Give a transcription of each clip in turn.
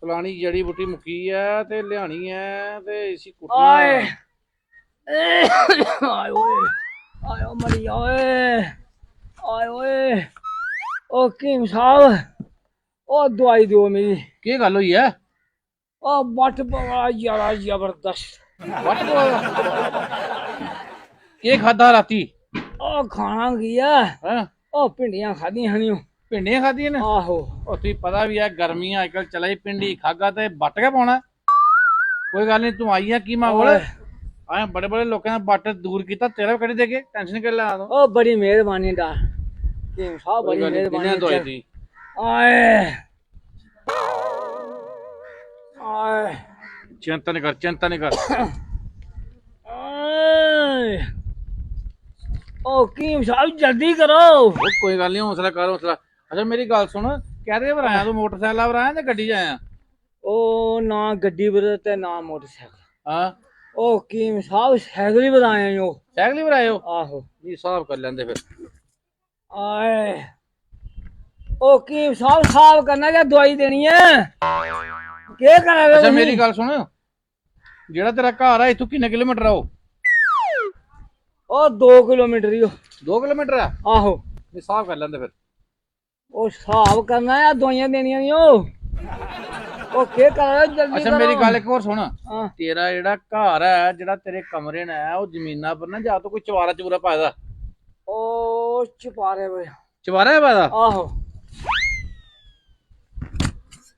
फलानी जड़ी बूटी मुक्की है ते लियानी है ते इसी कुटना आए है। आए ओए आए ओ मरी ओए आए ओए ओ किंग साहब ओ दवाई दो मेरी की गल हुई है? ओ बट बड़ा यारा जबरदस्त वट के खादा राती? ओ खाना किया हैं ओ भिंडियां खादी हनियो भिंडियां खादी ने? आहो ओ तुझे पता भी है गर्मियां आजकल चला ही भिंडी खागा ते बट के पाना। कोई गल नहीं तू आई है की मां कोल ओए, आए बड़े बड़े लोगों ने बट दूर किया तेरा भी कड़ी देगे टेंशन कर ला तू। ओ बड़ी मेहरबानी दा किंग साहब कोई बड़ी गल नहीं मेहरबानी दवाई चल। दी। आए आए चिंता नहीं कर चिंता नहीं कर। आए ओ किंग साहब जल्दी करो ओ कोई गल नहीं हौसला कर हौसला। अच्छा मेरी गल सुन कहदे पर आया तू मोटरसाइकिल पर आया ते गड्डी च आया? ओ ना गड्डी पर ते ना मोटरसाइकिल हाँ ओ किंग साहब साइकिल ही बताया यो साइकिल ही पर आए हो? आहो जी हिसाब कर लेंदे फिर। आए ओ किंग साहब साफ करना क्या दवाई देनी है क्या करा रहे अच्छा हो मेरी गल सुन जेड़ा तेरा घर है इथों किन्ने किलोमीटर आओ? ओ 2 किलोमीटर ही हो 2 किलोमीटर है? आहो हिसाब कर लेंदे फिर। ओ साफ करना है दवाइयां देनियां नहीं हो ओ क्या कर रहे हो जल्दी अच्छा करो मेरी गल एक और सुन हाँ तेरा जेड़ा घर है जेड़ा तेरे कमरे ने वो जमीना पर ना जा तो कोई चवारा चूरा पाए दा? ओ चुपारे पे चवारा है पाए दा? आहो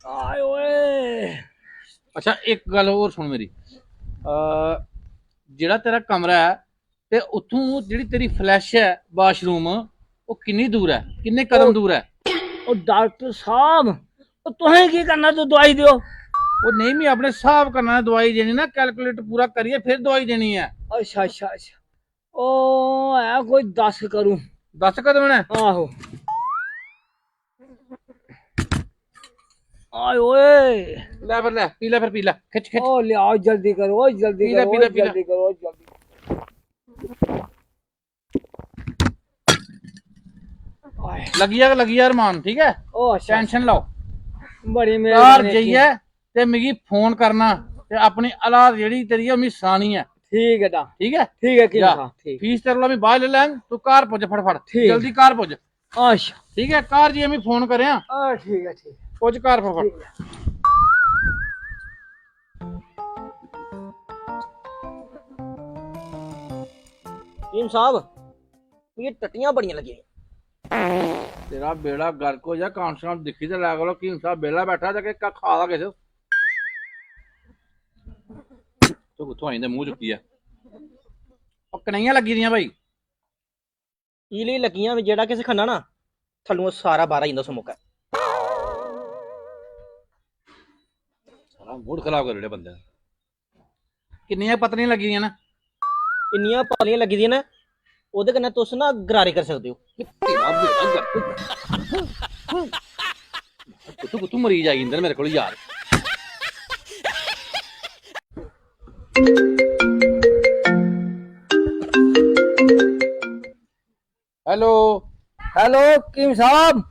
आए ओए अच्छा एक गल और सुन मेरी जेड़ा तेरा कमरा है ते उत्थों जेड़ी तेरी फ्लैश है वाशरूम वो किन्नी दूर है किन्ने कदम दूर है? ओ डॉक्टर साहब ओ तुहें की करना तू दवाई दियो वो नहीं मैं अपने हिसाब करना है दवाई देनी ना कैलकुलेट पूरा करिए फिर दवाई देनी है। अच्छा अच्छा अच्छा ओ है कोई 10 करूं 10 कदम ने? आहो आए ओए ले फिर ले पी ले खिच खिच। ओ ले आओ जल्दी करो ओ जल्दी पी ले, करो पी ओ ले, पी ले। जल्दी करो जल्दी आए लगी यार मान ठीक है ओ अच्छा टेंशन लो। बड़ी घर मेहरबानी जाइए ते मिगी फोन करना ते अपनी हालात जेड़ी तेरी है मिगी सनानी है ठीक है दा ठीक है? ठीक है कि जा। ठीक फीस तेरे लो मैं बाहर ले लैंग तू कार पुज फटफट ठीक। जल्दी कार पुज अच्छा ठीक है? कार जी मैं फोन करें ठीक है ठीक पुज कार फटफट। ठीक है टीम साहब ये टट्टियां बड़ियां लगी तेरा बेड़ा गर्क हो जा कांस्टेबल दिखी ते लैग लो कि साहब बेला बैठा जाके का खा दा किस तो कुत्थों आई मुंह चुकी है और कन्हैया लगी दियां भाई ईली लगियां भी जेड़ा किसे खन्ना ना थल्लुओं सारा बाहर आई जंदा समोका सारा मूड खराब कर रहे बंदे ने। किन्नियां पत्नियां लगी दियां ना? इन्नियां पालियां लगी दियां ने ओदे कन्नै तुस ना गरारे कर सकदे हो तेरा बेड़ा गर्क कुत्थों कुत्थों मरीज आई जंदे ने मेरे कोल यार। हेलो हेलो किंग साहब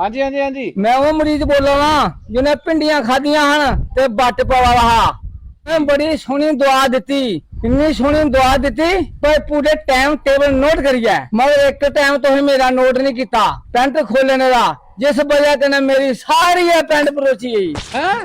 हाँ जी हाँ जी हाँ जी मैं वो मरीज बोला ना जिन्हें भिंडियां खादियां हन ते बट पवा रहा मैं बड़ी सोहनी दुआ दी इन्नी सोहनी दुआ दी पर पूरे टाइम टेबल नोट करिए मगर एक टाइम तुम मेरा नोट नहीं किया पेंट खोलने का जिस वजह से मेरी सारी पैंट परोची गई हैं?